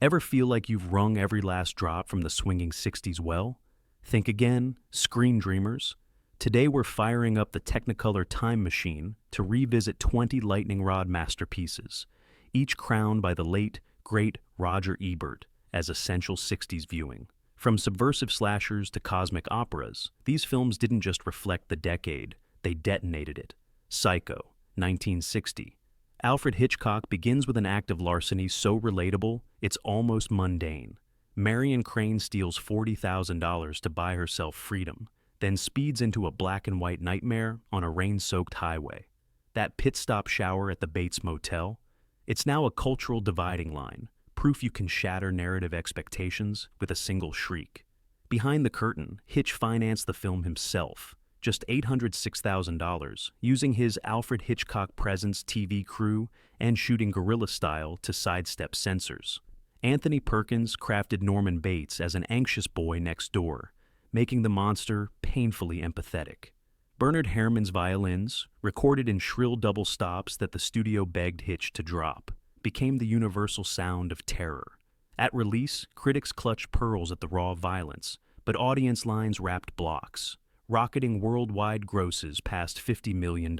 Ever feel like you've wrung every last drop from the swinging 60s well? Think again, screen dreamers. Today we're firing up the Technicolor time machine to revisit 20 lightning rod masterpieces, each crowned by the late, great Roger Ebert as essential 60s viewing. From subversive slashers to cosmic operas, these films didn't just reflect the decade, they detonated it. Psycho, 1960. Alfred Hitchcock begins with an act of larceny so relatable, it's almost mundane. Marion Crane steals $40,000 to buy herself freedom, then speeds into a black and white nightmare on a rain-soaked highway. That pit stop shower at the Bates Motel? It's now a cultural dividing line, proof you can shatter narrative expectations with a single shriek. Behind the curtain, Hitch financed the film himself, just $806,000, using his Alfred Hitchcock Presents TV crew and shooting guerrilla style to sidestep censors. Anthony Perkins crafted Norman Bates as an anxious boy next door, making the monster painfully empathetic. Bernard Herrmann's violins, recorded in shrill double stops that the studio begged Hitch to drop, became the universal sound of terror. At release, critics clutched pearls at the raw violence, but audience lines rapped blocks, rocketing worldwide grosses past $50 million.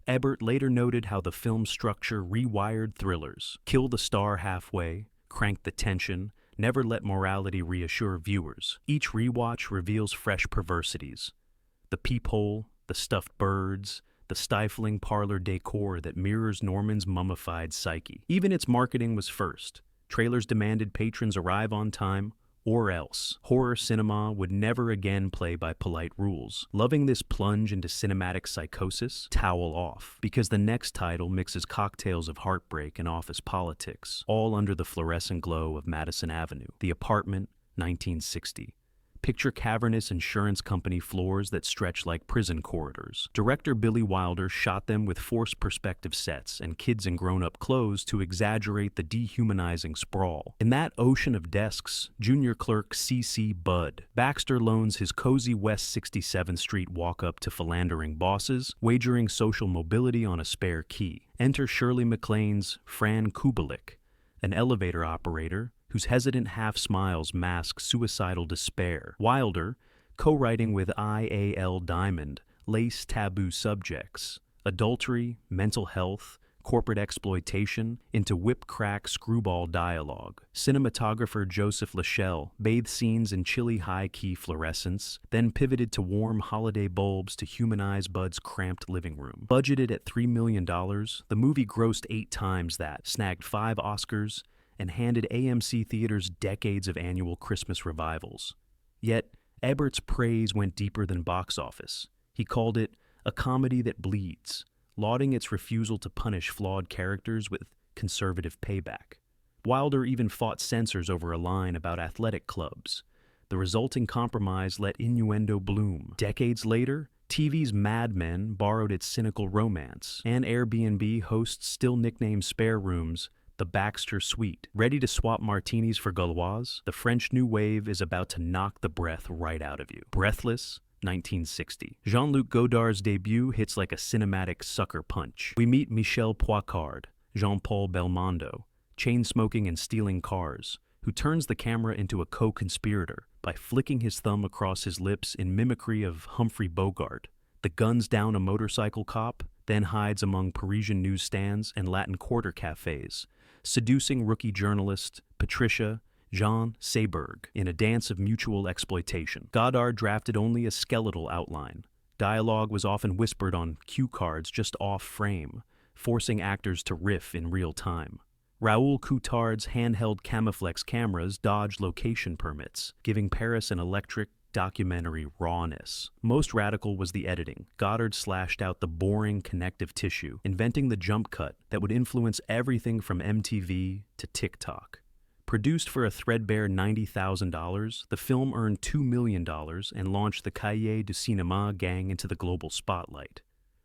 Ebert later noted how the film's structure rewired thrillers, kill the star halfway, crank the tension, never let morality reassure viewers. Each rewatch reveals fresh perversities. The peephole, the stuffed birds, the stifling parlor decor that mirrors Norman's mummified psyche. Even its marketing was first. Trailers demanded patrons arrive on time, or else. Horror cinema would never again play by polite rules. Loving this plunge into cinematic psychosis? Towel off, because the next title mixes cocktails of heartbreak and office politics, all under the fluorescent glow of Madison Avenue. The Apartment, 1960. Picture cavernous insurance company floors that stretch like prison corridors. Director Billy Wilder shot them with forced perspective sets and kids in grown-up clothes to exaggerate the dehumanizing sprawl. In that ocean of desks, junior clerk C.C. Budd Baxter loans his cozy West 67th Street walk-up to philandering bosses, wagering social mobility on a spare key. Enter Shirley MacLaine's Fran Kubelik, an elevator operator whose hesitant half-smiles mask suicidal despair. Wilder, co-writing with I.A.L. Diamond, lace taboo subjects, adultery, mental health, corporate exploitation, into whip-crack screwball dialogue. Cinematographer Joseph Lachelle bathed scenes in chilly high-key fluorescence, then pivoted to warm holiday bulbs to humanize Bud's cramped living room. Budgeted at $3 million, the movie grossed 8 times that, snagged 5 Oscars, and handed AMC theaters decades of annual Christmas revivals. Yet, Ebert's praise went deeper than box office. He called it a comedy that bleeds, lauding its refusal to punish flawed characters with conservative payback. Wilder even fought censors over a line about athletic clubs. The resulting compromise let innuendo bloom. Decades later, TV's Mad Men borrowed its cynical romance, and Airbnb hosts still nicknamed spare rooms the Baxter Suite. Ready to swap martinis for Gauloise? The French New Wave is about to knock the breath right out of you. Breathless, 1960. Jean-Luc Godard's debut hits like a cinematic sucker punch. We meet Michel Poicard, Jean-Paul Belmondo, chain-smoking and stealing cars, who turns the camera into a co-conspirator by flicking his thumb across his lips in mimicry of Humphrey Bogart. The guns down a motorcycle cop, then hides among Parisian newsstands and Latin Quarter cafes, seducing rookie journalist Patricia Jean Seberg in a dance of mutual exploitation. Godard drafted only a skeletal outline. Dialogue was often whispered on cue cards just off frame, forcing actors to riff in real time. Raoul Coutard's handheld Camaflex cameras dodged location permits, giving Paris an electric, documentary rawness. Most radical was the editing. Goddard slashed out the boring connective tissue, inventing the jump cut that would influence everything from MTV to TikTok. Produced for a threadbare $90,000, the film earned $2 million and launched the Cahiers du Cinéma gang into the global spotlight.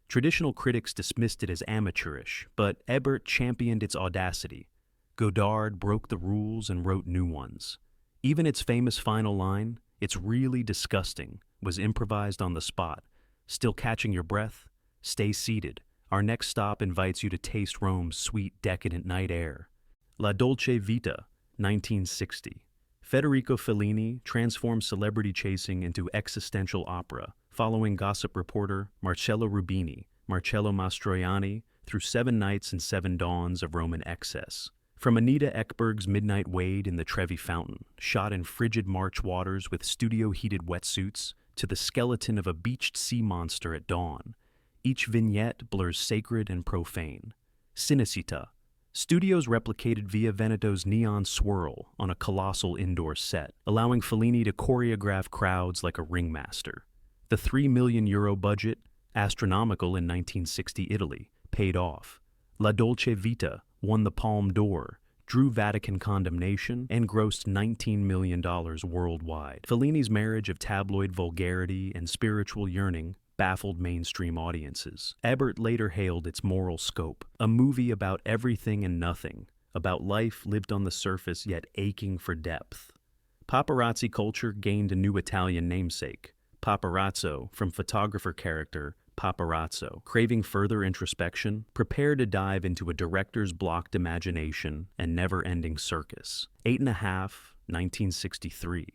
Traditional critics dismissed it as amateurish, but Ebert championed its audacity. Godard broke the rules and wrote new ones. Even its famous final line, "It's really disgusting," was improvised on the spot. Still catching your breath? Stay seated. Our next stop invites you to taste Rome's sweet, decadent night air. La Dolce Vita, 1960. Federico Fellini transforms celebrity chasing into existential opera, following gossip reporter Marcello Rubini, Marcello Mastroianni, through 7 nights and 7 dawns of Roman excess. From Anita Ekberg's midnight wade in the Trevi Fountain, shot in frigid March waters with studio-heated wetsuits, to the skeleton of a beached sea monster at dawn, each vignette blurs sacred and profane. Cinecittà. Studios replicated Via Veneto's neon swirl on a colossal indoor set, allowing Fellini to choreograph crowds like a ringmaster. The €3 million budget, astronomical in 1960 Italy, paid off. La Dolce Vita won the Palme d'Or, drew Vatican condemnation, and grossed $19 million worldwide. Fellini's marriage of tabloid vulgarity and spiritual yearning baffled mainstream audiences. Ebert later hailed its moral scope, a movie about everything and nothing, about life lived on the surface yet aching for depth. Paparazzi culture gained a new Italian namesake, paparazzo, from photographer character Paparazzo. Craving further introspection, prepare to dive into a director's blocked imagination and never-ending circus. 8½, 1963.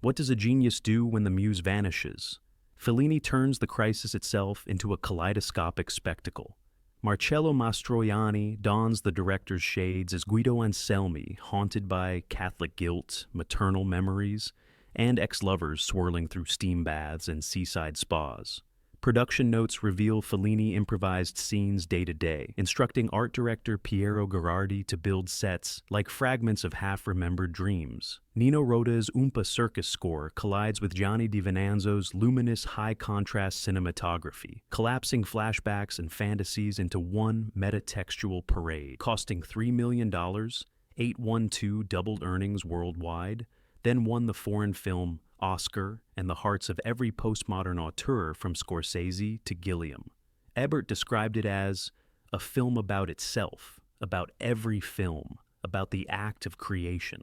What does a genius do when the muse vanishes? Fellini turns the crisis itself into a kaleidoscopic spectacle. Marcello Mastroianni dons the director's shades as Guido Anselmi, haunted by Catholic guilt, maternal memories, and ex-lovers swirling through steam baths and seaside spas. Production notes reveal Fellini improvised scenes day to day, instructing art director Piero Gherardi to build sets like fragments of half-remembered dreams. Nino Rota's Oompa Circus score collides with Gianni Di Venanzo's luminous, high-contrast cinematography, collapsing flashbacks and fantasies into one metatextual parade. Costing $3 million, 812 doubled earnings worldwide, then won the foreign film Oscar and the hearts of every postmodern auteur from Scorsese to Gilliam. Ebert described it as a film about itself, about every film, about the act of creation.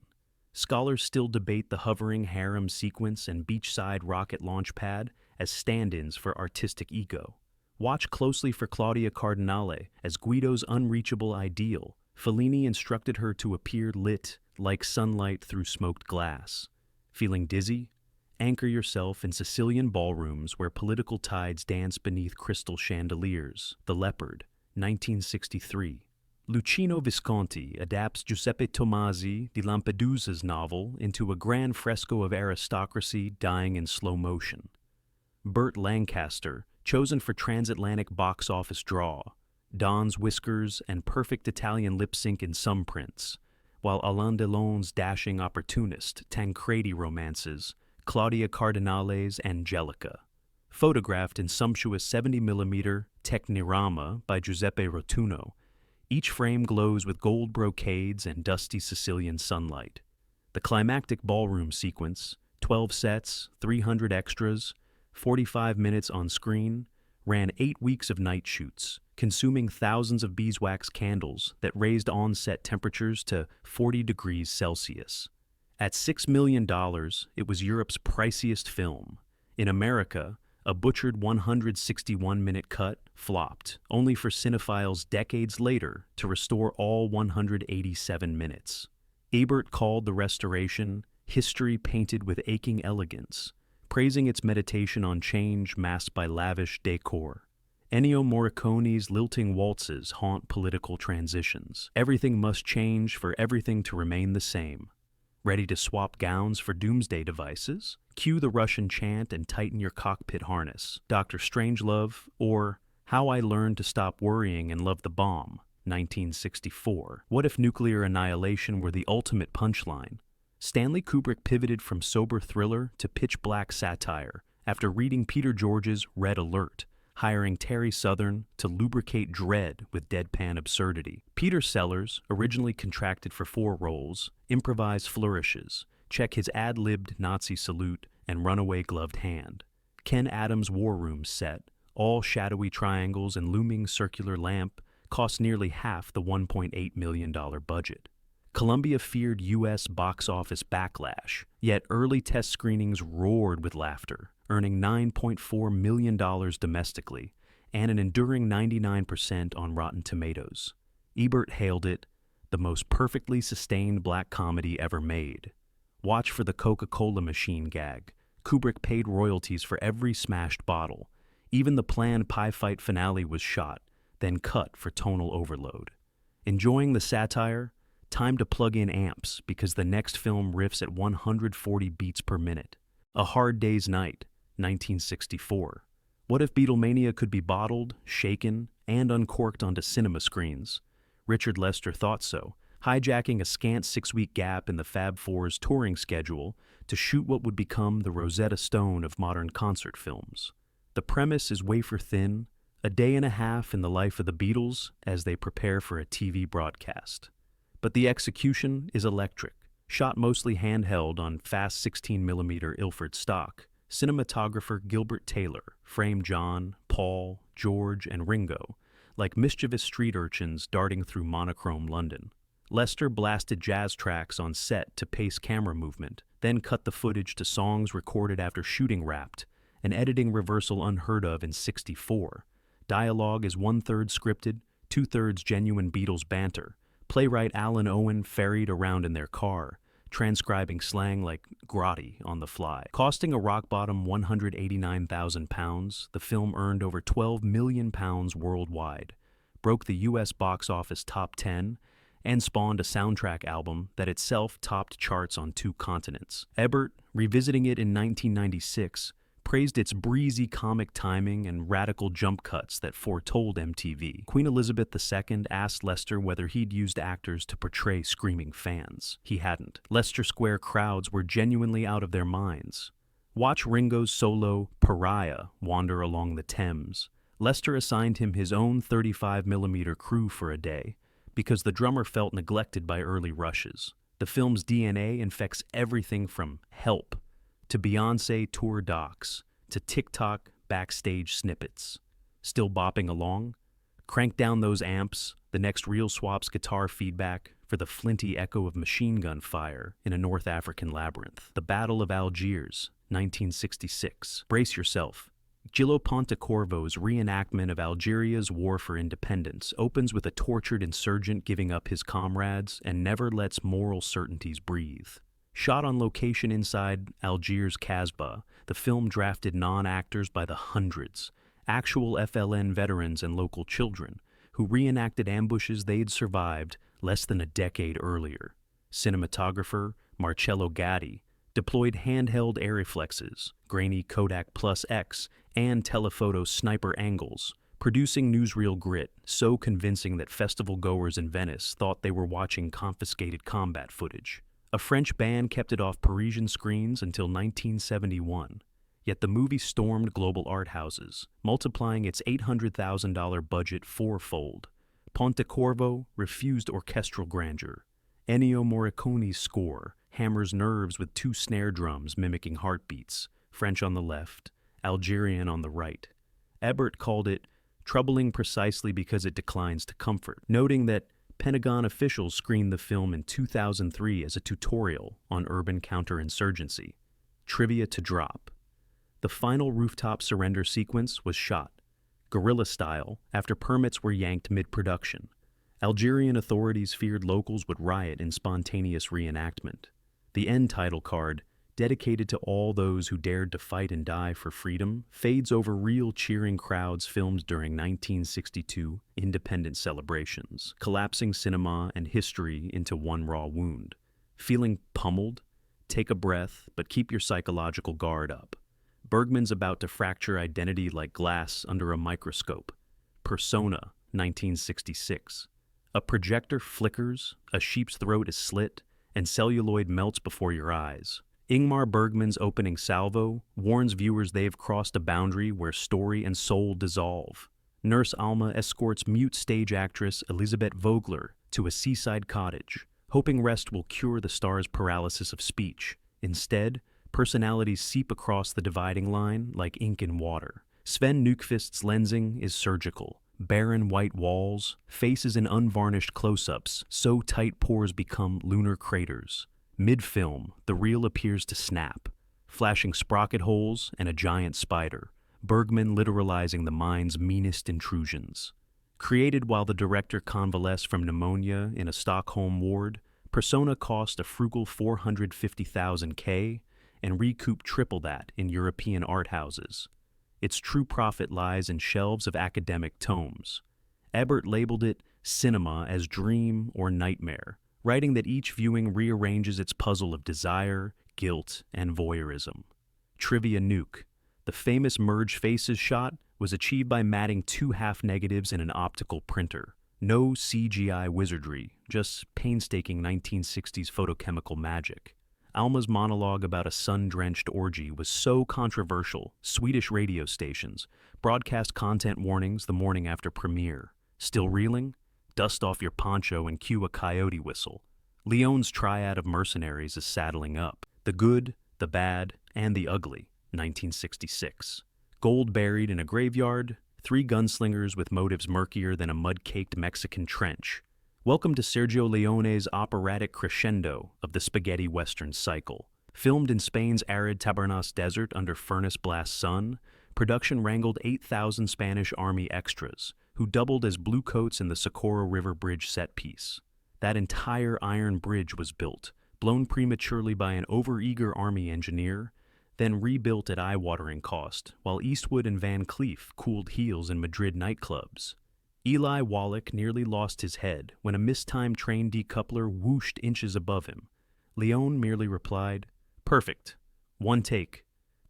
Scholars still debate the hovering harem sequence and beachside rocket launch pad as stand-ins for artistic ego. Watch closely for Claudia Cardinale as Guido's unreachable ideal. Fellini instructed her to appear lit like sunlight through smoked glass. Feeling dizzy? Anchor yourself in Sicilian ballrooms where political tides dance beneath crystal chandeliers. The Leopard, 1963. Luchino Visconti adapts Giuseppe Tomasi di Lampedusa's novel into a grand fresco of aristocracy dying in slow motion. Burt Lancaster, chosen for transatlantic box office draw, dons whiskers and perfect Italian lip sync in some prints, while Alain Delon's dashing opportunist Tancredi romances Claudia Cardinale's Angelica. Photographed in sumptuous 70mm Technirama by Giuseppe Rotuno, each frame glows with gold brocades and dusty Sicilian sunlight. The climactic ballroom sequence, 12 sets, 300 extras, 45 minutes on screen, ran 8 weeks of night shoots, consuming thousands of beeswax candles that raised on-set temperatures to 40 degrees Celsius. At $6 million, it was Europe's priciest film. In America, a butchered 161-minute cut flopped, only for cinephiles decades later to restore all 187 minutes. Ebert called the restoration history painted with aching elegance, praising its meditation on change masked by lavish decor. Ennio Morricone's lilting waltzes haunt political transitions. Everything must change for everything to remain the same. Ready to swap gowns for doomsday devices? Cue the Russian chant and tighten your cockpit harness. Dr. Strangelove, or How I Learned to Stop Worrying and Love the Bomb, 1964. What if nuclear annihilation were the ultimate punchline? Stanley Kubrick pivoted from sober thriller to pitch-black satire after reading Peter George's Red Alert, hiring Terry Southern to lubricate dread with deadpan absurdity. Peter Sellers, originally contracted for 4 roles, improvised flourishes. Check his ad-libbed Nazi salute and runaway gloved hand. Ken Adams' War Room set, all shadowy triangles and looming circular lamp, cost nearly half the $1.8 million budget. Columbia feared U.S. box office backlash, yet early test screenings roared with laughter, earning $9.4 million domestically and an enduring 99% on Rotten Tomatoes. Ebert hailed it the most perfectly sustained black comedy ever made. Watch for the Coca-Cola machine gag. Kubrick paid royalties for every smashed bottle. Even the planned pie fight finale was shot, then cut for tonal overload. Enjoying the satire? Time to plug in amps because the next film riffs at 140 beats per minute. A Hard Day's Night, 1964. What if Beatlemania could be bottled, shaken, and uncorked onto cinema screens? Richard Lester thought so, hijacking a scant 6-week gap in the Fab Four's touring schedule to shoot what would become the Rosetta Stone of modern concert films. The premise is wafer-thin, a day and a half in the life of the Beatles as they prepare for a TV broadcast. But the execution is electric. Shot mostly handheld on fast 16mm Ilford stock, cinematographer Gilbert Taylor framed John, Paul, George, and Ringo like mischievous street urchins darting through monochrome London. Lester blasted jazz tracks on set to pace camera movement, then cut the footage to songs recorded after shooting wrapped, an editing reversal unheard of in '64. Dialogue is 1/3 scripted, 2/3 genuine Beatles banter. Playwright Alan Owen ferried around in their car, transcribing slang like grotty on the fly. Costing a rock-bottom £189,000, the film earned over £12 million worldwide, broke the U.S. box office top 10, and spawned a soundtrack album that itself topped charts on 2 continents. Ebert, revisiting it in 1996, praised its breezy comic timing and radical jump cuts that foretold MTV. Queen Elizabeth II asked Lester whether he'd used actors to portray screaming fans. He hadn't. Leicester Square crowds were genuinely out of their minds. Watch Ringo's solo Pariah wander along the Thames. Lester assigned him his own 35mm crew for a day because the drummer felt neglected by early rushes. The film's DNA infects everything from Help to Beyoncé tour docs, to TikTok backstage snippets. Still bopping along? Crank down those amps, the next reel swaps guitar feedback for the flinty echo of machine gun fire in a North African labyrinth. The Battle of Algiers, 1966. Brace yourself. Gillo Pontecorvo's reenactment of Algeria's war for independence opens with a tortured insurgent giving up his comrades and never lets moral certainties breathe. Shot on location inside Algiers' Casbah, the film drafted non-actors by the hundreds, actual FLN veterans and local children, who reenacted ambushes they'd survived less than a decade earlier. Cinematographer Marcello Gatti deployed handheld air reflexes, grainy Kodak Plus X, and telephoto sniper angles, producing newsreel grit so convincing that festival goers in Venice thought they were watching confiscated combat footage. A French ban kept it off Parisian screens until 1971, yet the movie stormed global art houses, multiplying its $800,000 budget fourfold. Pontecorvo refused orchestral grandeur. Ennio Morricone's score hammers nerves with 2 snare drums mimicking heartbeats, French on the left, Algerian on the right. Ebert called it troubling precisely because it declines to comfort, noting that Pentagon officials screened the film in 2003 as a tutorial on urban counterinsurgency. Trivia to drop. The final rooftop surrender sequence was shot, guerrilla style, after permits were yanked mid-production. Algerian authorities feared locals would riot in spontaneous reenactment. The end title card, dedicated to all those who dared to fight and die for freedom, fades over real cheering crowds filmed during 1962 independence celebrations, collapsing cinema and history into one raw wound. Feeling pummeled? Take a breath, but keep your psychological guard up. Bergman's about to fracture identity like glass under a microscope. Persona, 1966. A projector flickers, a sheep's throat is slit, and celluloid melts before your eyes. Ingmar Bergman's opening salvo warns viewers they've crossed a boundary where story and soul dissolve. Nurse Alma escorts mute stage actress Elisabeth Vogler to a seaside cottage, hoping rest will cure the star's paralysis of speech. Instead, personalities seep across the dividing line like ink in water. Sven Nykvist's lensing is surgical. Barren white walls, faces in unvarnished close-ups, so tight pores become lunar craters. Mid-film, the reel appears to snap, flashing sprocket holes and a giant spider, Bergman literalizing the mind's meanest intrusions. Created while the director convalesced from pneumonia in a Stockholm ward, Persona cost a frugal 450,000 K and recouped triple that in European art houses. Its true profit lies in shelves of academic tomes. Ebert labeled it cinema as dream or nightmare, writing that each viewing rearranges its puzzle of desire, guilt, and voyeurism. Trivia nuke. The famous merge faces shot was achieved by matting two half-negatives in an optical printer. No CGI wizardry, just painstaking 1960s photochemical magic. Alma's monologue about a sun-drenched orgy was so controversial, Swedish radio stations broadcast content warnings the morning after premiere. Still reeling? Dust off your poncho and cue a coyote whistle. Leone's triad of mercenaries is saddling up. The good, the bad, and the ugly, 1966. Gold buried in a graveyard, three gunslingers with motives murkier than a mud-caked Mexican trench. Welcome to Sergio Leone's operatic crescendo of the spaghetti western cycle. Filmed in Spain's arid Tabernas Desert under furnace blast sun, production wrangled 8,000 Spanish army extras, who doubled as bluecoats in the Socorro River Bridge set piece. That entire iron bridge was built, blown prematurely by an overeager army engineer, then rebuilt at eye-watering cost, while Eastwood and Van Cleef cooled heels in Madrid nightclubs. Eli Wallach nearly lost his head when a mistimed train decoupler whooshed inches above him. Leone merely replied, "Perfect. One take."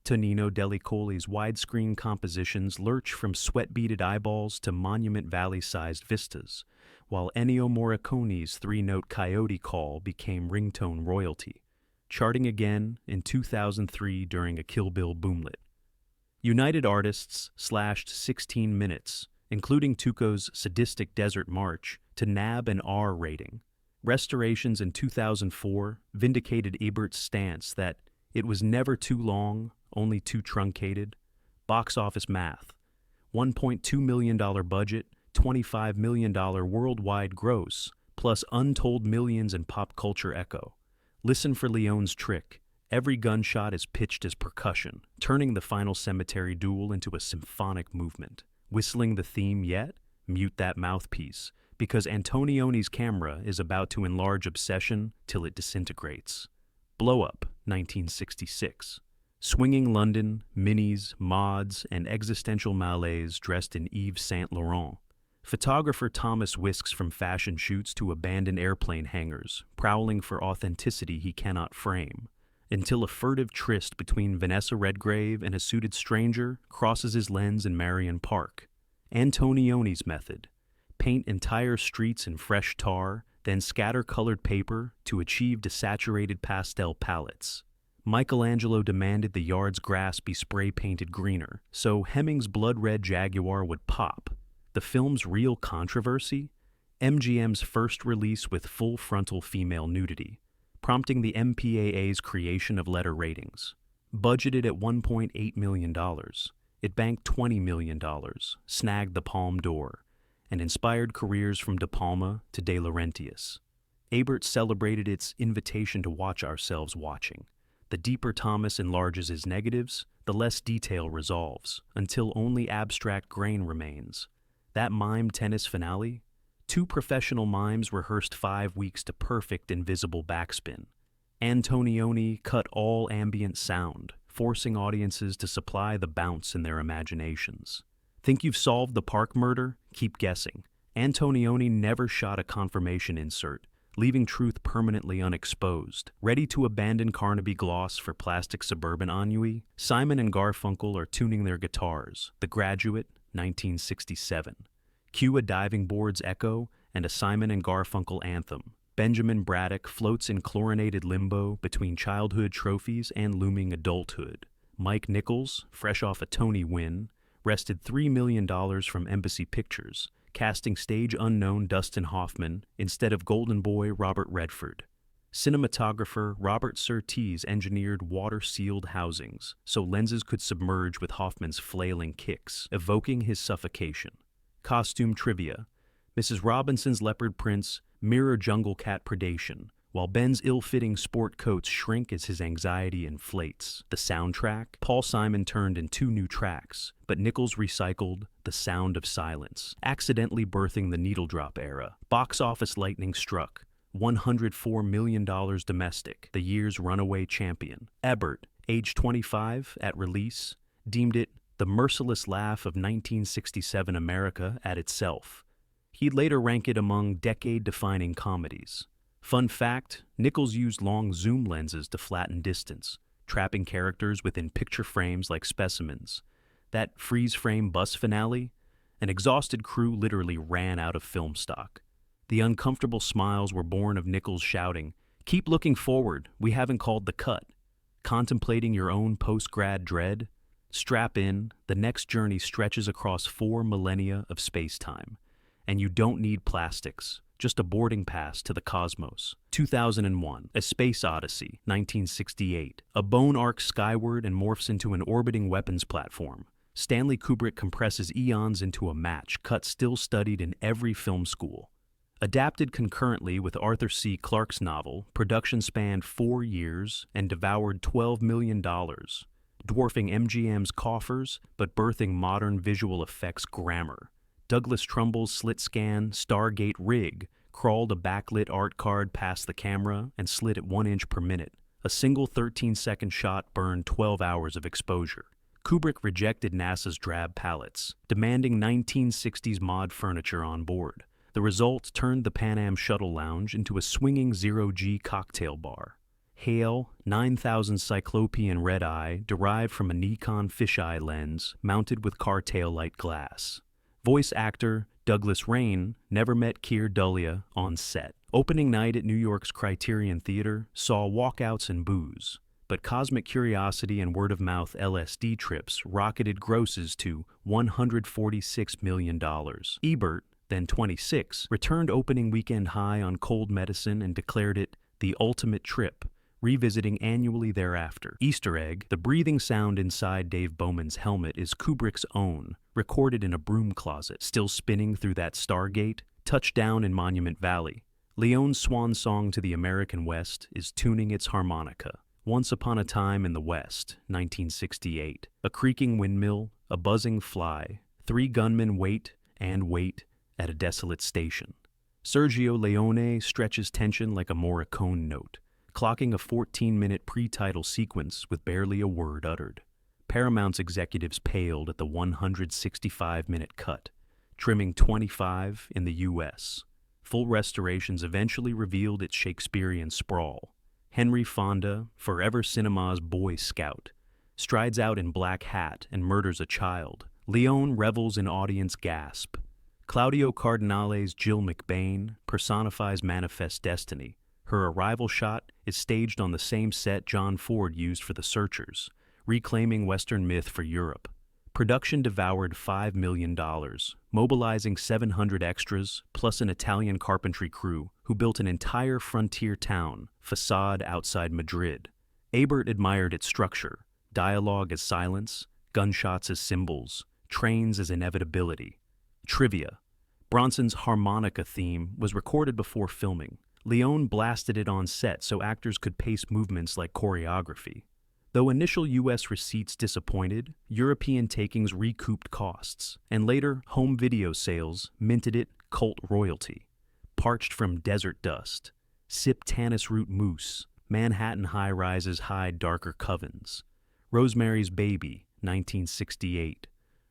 Tonino Dellicoli's widescreen compositions lurch from sweat-beaded eyeballs to Monument Valley-sized vistas, while Ennio Morricone's three-note coyote call became ringtone royalty, charting again in 2003 during a Kill Bill boomlet. United Artists slashed 16 minutes, including Tuco's sadistic desert march, to nab an R rating. Restorations in 2004 vindicated Ebert's stance that it was never too long, only too truncated. Box office math. $1.2 million budget, $25 million worldwide gross, plus untold millions in pop culture echo. Listen for Leone's trick. Every gunshot is pitched as percussion, turning the final cemetery duel into a symphonic movement. Whistling the theme yet? Mute that mouthpiece, because Antonione's camera is about to enlarge obsession till it disintegrates. Blow Up, 1966. Swinging London, minis, mods, and existential malaise dressed in Yves Saint Laurent. Photographer Thomas whisks from fashion shoots to abandoned airplane hangars, prowling for authenticity he cannot frame, until a furtive tryst between Vanessa Redgrave and a suited stranger crosses his lens in Marion Park. Antonione's method: paint entire streets in fresh tar, then scatter colored paper to achieve desaturated pastel palettes. Michelangelo demanded the yard's grass be spray-painted greener, so Hemming's blood-red Jaguar would pop. The film's real controversy? MGM's first release with full frontal female nudity, prompting the MPAA's creation of letter ratings. Budgeted at $1.8 million, it banked $20 million, snagged the Palme d'Or, and inspired careers from De Palma to De Laurentiis. Ebert celebrated its invitation to watch ourselves watching. The deeper Thomas enlarges his negatives, the less detail resolves, until only abstract grain remains. That mime tennis finale? Two professional mimes rehearsed 5 weeks to perfect invisible backspin. Antonioni cut all ambient sound, forcing audiences to supply the bounce in their imaginations. Think you've solved the Park murder? Keep guessing. Antonioni never shot a confirmation insert, leaving truth permanently unexposed. Ready to abandon Carnaby gloss for plastic suburban ennui, Simon and Garfunkel are tuning their guitars. The Graduate, 1967. Cue a diving board's echo and a Simon and Garfunkel anthem. Benjamin Braddock floats in chlorinated limbo between childhood trophies and looming adulthood. Mike Nichols, fresh off a Tony win, wrested $3 million from Embassy Pictures, casting stage unknown Dustin Hoffman instead of Golden Boy Robert Redford. Cinematographer Robert Surtees engineered water-sealed housings so lenses could submerge with Hoffman's flailing kicks, evoking his suffocation. Costume trivia: Mrs. Robinson's leopard prints mirror jungle cat predation, while Ben's ill-fitting sport coats shrink as his anxiety inflates. The soundtrack? Paul Simon turned in 2 new tracks, but Nichols recycled The Sound of Silence, accidentally birthing the needle drop era. Box office lightning struck. $104 million domestic, the year's runaway champion. Ebert, age 25 at release, deemed it the merciless laugh of 1967 America at itself. He'd later rank it among decade-defining comedies. Fun fact, Nichols used long zoom lenses to flatten distance, trapping characters within picture frames like specimens. That freeze-frame bus finale? An exhausted crew literally ran out of film stock. The uncomfortable smiles were born of Nichols shouting, "Keep looking forward, we haven't called the cut." Contemplating your own post-grad dread? Strap in, the next journey stretches across 4 millennia of space-time. And you don't need plastics, just a boarding pass to the cosmos. 2001, A Space Odyssey, 1968. A bone arcs skyward and morphs into an orbiting weapons platform. Stanley Kubrick compresses eons into a match cut still studied in every film school. Adapted concurrently with Arthur C. Clarke's novel, production spanned 4 years and devoured $12 million, dwarfing MGM's coffers but birthing modern visual effects grammar. Douglas Trumbull's slit-scan Stargate rig crawled a backlit art card past the camera and slid at 1 inch per minute. A single 13-second shot burned 12 hours of exposure. Kubrick rejected NASA's drab palettes, demanding 1960s mod furniture on board. The result turned the Pan Am Shuttle Lounge into a swinging zero-G cocktail bar. Hale, 9000 Cyclopean red-eye derived from a Nikon fisheye lens mounted with car taillight glass. Voice actor Douglas Rain never met Keir Dullea on set. Opening night at New York's Criterion Theater saw walkouts and boos, but cosmic curiosity and word-of-mouth LSD trips rocketed grosses to $146 million. Ebert, then 26, returned opening weekend high on Cold Medicine and declared it the ultimate trip, revisiting annually thereafter. Easter egg, the breathing sound inside Dave Bowman's helmet is Kubrick's own, recorded in a broom closet, still spinning through that Stargate. Touchdown in Monument Valley. Leone's swan song to the American West is tuning its harmonica. Once Upon a Time in the West, 1968. A creaking windmill, a buzzing fly, 3 gunmen wait and wait at a desolate station. Sergio Leone stretches tension like a Morricone note, clocking a 14-minute pre-title sequence with barely a word uttered. Paramount's executives paled at the 165-minute cut, trimming 25 in the U.S. Full restorations eventually revealed its Shakespearean sprawl. Henry Fonda, forever cinema's Boy Scout, strides out in black hat and murders a child. Leone revels in audience gasp. Claudio Cardinale's Jill McBain personifies manifest destiny. Her arrival shot is staged on the same set John Ford used for The Searchers, reclaiming Western myth for Europe. Production devoured $5 million, mobilizing 700 extras, plus an Italian carpentry crew who built an entire frontier town, facade outside Madrid. Ebert admired its structure, dialogue as silence, gunshots as symbols, trains as inevitability. Trivia: Bronson's harmonica theme was recorded before filming. Leone blasted it on set so actors could pace movements like choreography. Though initial U.S. receipts disappointed, European takings recouped costs, and later home video sales minted it cult royalty. Parched from desert dust, sip tannis root mousse, Manhattan high-rises hide darker covens. Rosemary's Baby, 1968.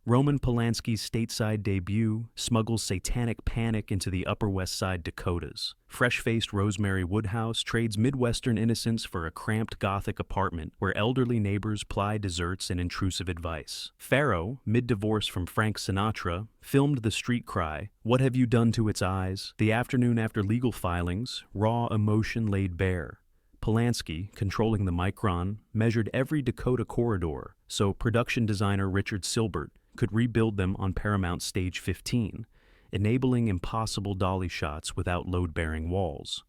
Roman Polanski's stateside debut smuggles satanic panic into the Upper West Side Dakotas. Fresh-faced Rosemary Woodhouse trades Midwestern innocence for a cramped Gothic apartment where elderly neighbors ply desserts and intrusive advice. Farrow, mid-divorce from Frank Sinatra, filmed The Street Cry, What Have You Done to Its Eyes? The afternoon after legal filings, raw emotion laid bare. Polanski, controlling the micron, measured every Dakota corridor, so production designer Richard Silbert could rebuild them on Paramount Stage 15, enabling impossible dolly shots without load-bearing walls.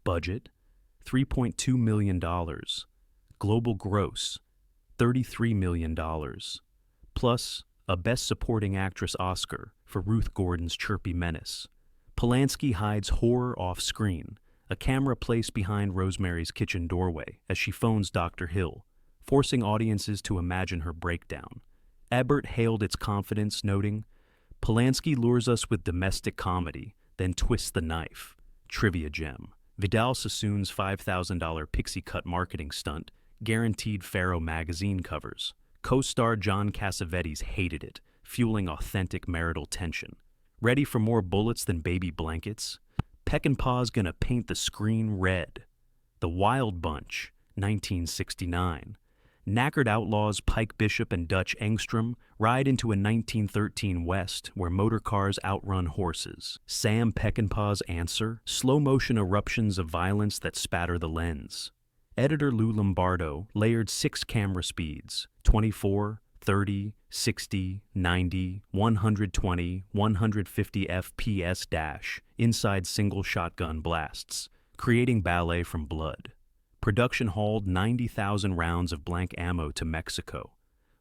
Budget: $3.2 million. Global gross: $33 million. Plus, a Best Supporting Actress Oscar for Ruth Gordon's chirpy menace. Polanski hides horror off-screen, a camera placed behind Rosemary's kitchen doorway as she phones Dr. Hill, forcing audiences to imagine her breakdown. Ebert hailed its confidence, noting, "Polanski lures us with domestic comedy, then twists the knife." Trivia gem. Vidal Sassoon's $5,000 pixie cut marketing stunt guaranteed Faro magazine covers. Co-star John Cassavetes hated it, fueling authentic marital tension. Ready for more bullets than baby blankets? Peckinpah's gonna paint the screen red. The Wild Bunch, 1969. Knackered outlaws Pike Bishop and Dutch Engstrom ride into a 1913 West where motor cars outrun horses. Sam Peckinpah's answer? Slow-motion eruptions of violence that spatter the lens. Editor Lou Lombardo layered 6 camera speeds, 24, 30, 60, 90, 120, 150 FPS- inside single shotgun blasts, creating ballet from blood. Production hauled 90,000 rounds of blank ammo to Mexico.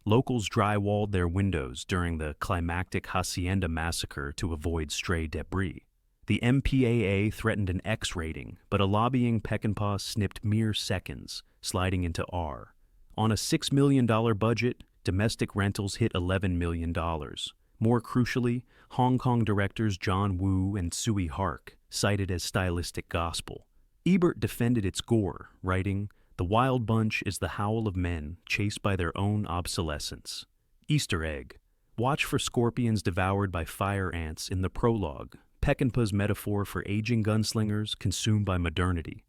Locals drywalled their windows during the climactic Hacienda massacre to avoid stray debris. The MPAA threatened an X rating, but a lobbying Peckinpah snipped mere seconds, sliding into R. On a $6 million budget, domestic rentals hit $11 million. More crucially, Hong Kong directors John Woo and Tsui Hark cited as stylistic gospel. Ebert defended its gore, writing, "The Wild Bunch is the howl of men chased by their own obsolescence." Easter egg. Watch for scorpions devoured by fire ants in the prologue, Peckinpah's metaphor for aging gunslingers consumed by modernity.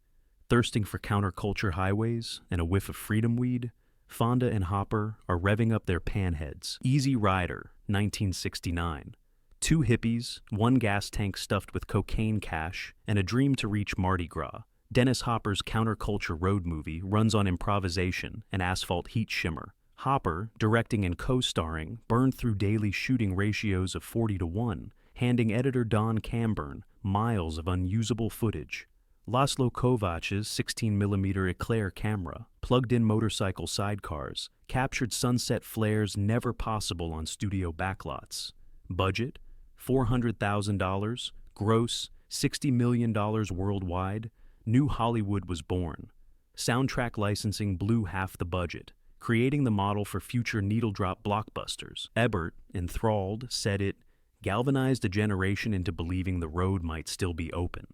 Thirsting for counterculture highways and a whiff of freedom weed, Fonda and Hopper are revving up their panheads. Easy Rider, 1969. 2 hippies, 1 gas tank stuffed with cocaine cash, and a dream to reach Mardi Gras. Dennis Hopper's counterculture road movie runs on improvisation and asphalt heat shimmer. Hopper, directing and co-starring, burned through daily shooting ratios of 40-1, handing editor Don Camburn miles of unusable footage. Laszlo Kovac's 16mm Eclair camera, plugged-in motorcycle sidecars, captured sunset flares never possible on studio backlots. Budget? $400,000, gross $60 million worldwide, New Hollywood was born. Soundtrack licensing blew half the budget, creating the model for future needle-drop blockbusters. Ebert, enthralled, said it galvanized a generation into believing the road might still be open.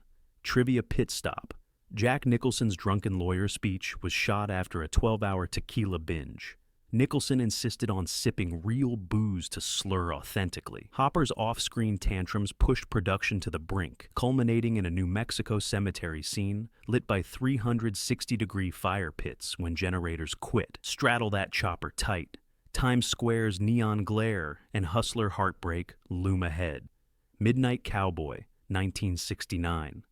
Trivia pit stop. Jack Nicholson's drunken lawyer speech was shot after a 12-hour tequila binge. Nicholson insisted on sipping real booze to slur authentically. Hopper's off-screen tantrums pushed production to the brink, culminating in a New Mexico cemetery scene lit by 360-degree fire pits when generators quit. Straddle that chopper tight. Times Square's neon glare and hustler heartbreak loom ahead. Midnight Cowboy, 1969.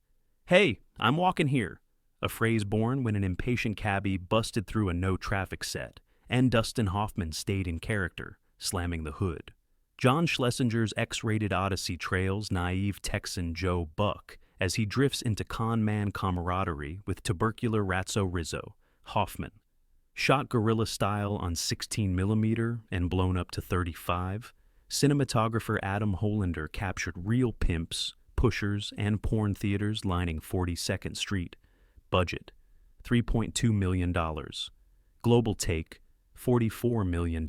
"Hey, I'm walking here," a phrase born when an impatient cabbie busted through a no-traffic set, and Dustin Hoffman stayed in character, slamming the hood. John Schlesinger's X-rated Odyssey trails naive Texan Joe Buck as he drifts into con man camaraderie with tubercular Ratso Rizzo, Hoffman. Shot guerrilla style on 16mm and blown up to 35, cinematographer Adam Hollander captured real pimps, pushers, and porn theaters lining 42nd Street. Budget, $3.2 million. Global take, $44 million.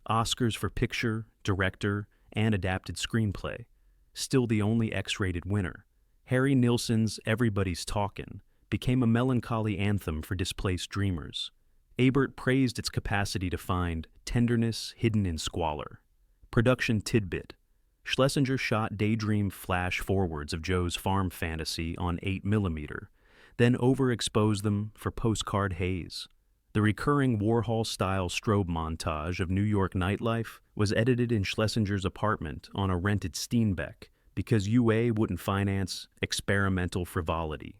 Oscars for picture, director, and adapted screenplay. Still the only X-rated winner. Harry Nilsson's Everybody's Talkin' became a melancholy anthem for displaced dreamers. Ebert praised its capacity to find tenderness hidden in squalor. Production tidbit. Schlesinger shot daydream flash forwards of Joe's farm fantasy on 8mm, then overexposed them for postcard haze. The recurring Warhol-style strobe montage of New York nightlife was edited in Schlesinger's apartment on a rented Steenbeck because UA wouldn't finance experimental frivolity.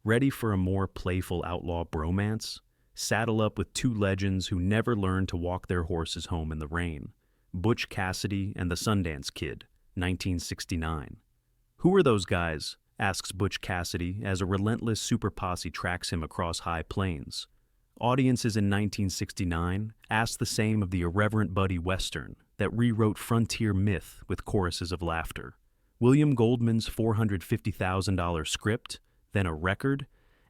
Ready for a more playful outlaw bromance? Saddle up with 2 legends who never learned to walk their horses home in the rain. Butch Cassidy and the Sundance Kid, 1969. "Who are those guys?" asks Butch Cassidy as a relentless super posse tracks him across high plains. Audiences in 1969 asked the same of the irreverent Buddy Western that rewrote frontier myth with choruses of laughter. William Goldman's $450,000 script, then a record,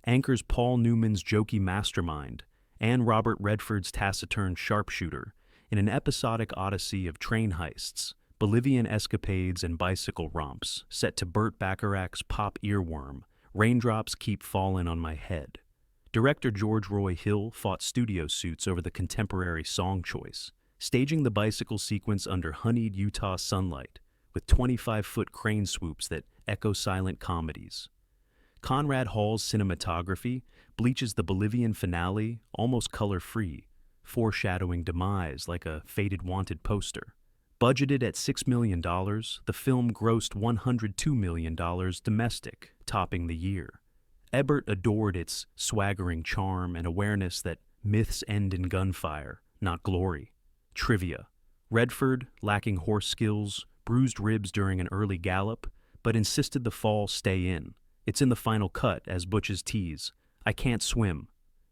anchors Paul Newman's jokey mastermind and Robert Redford's taciturn sharpshooter in an episodic odyssey of train heists, Bolivian escapades, and bicycle romps set to Burt Bacharach's pop earworm, Raindrops Keep Fallin' on My Head. Director George Roy Hill fought studio suits over the contemporary song choice, staging the bicycle sequence under honeyed Utah sunlight with 25-foot crane swoops that echo silent comedies. Conrad Hall's cinematography bleaches the Bolivian finale almost color-free, foreshadowing demise like a faded wanted poster. Budgeted at $6 million, the film grossed $102 million domestic, topping the year. Ebert adored its swaggering charm and awareness that myths end in gunfire, not glory. Trivia: Redford, lacking horse skills, bruised ribs during an early gallop, but insisted the fall stay in. It's in the final cut as Butch's tease, "I can't swim."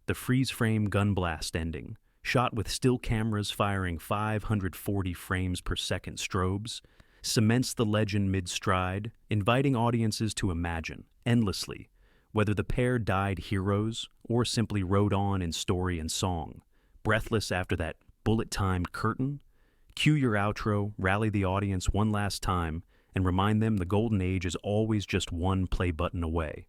The freeze-frame gun blast ending, shot with still cameras firing 540 frames per second strobes, cements the legend mid-stride, inviting audiences to imagine, endlessly, whether the pair died heroes or simply rode on in story and song. Breathless after that bullet-timed curtain, cue your outro, rally the audience one last time, and remind them the golden age is always just one play button away.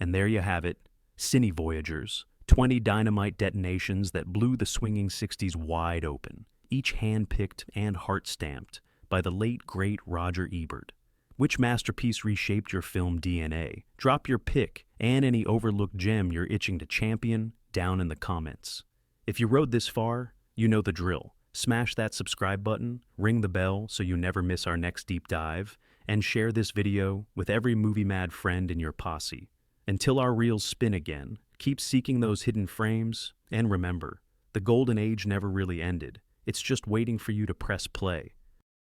And there you have it, Cine Voyagers, 20 dynamite detonations that blew the swinging 60s wide open, each hand-picked and heart-stamped by the late, great Roger Ebert. Which masterpiece reshaped your film DNA? Drop your pick and any overlooked gem you're itching to champion down in the comments. If you rode this far, you know the drill. Smash that subscribe button, ring the bell so you never miss our next deep dive, and share this video with every movie-mad friend in your posse. Until our reels spin again, keep seeking those hidden frames, and remember, the golden age never really ended. It's just waiting for you to press play.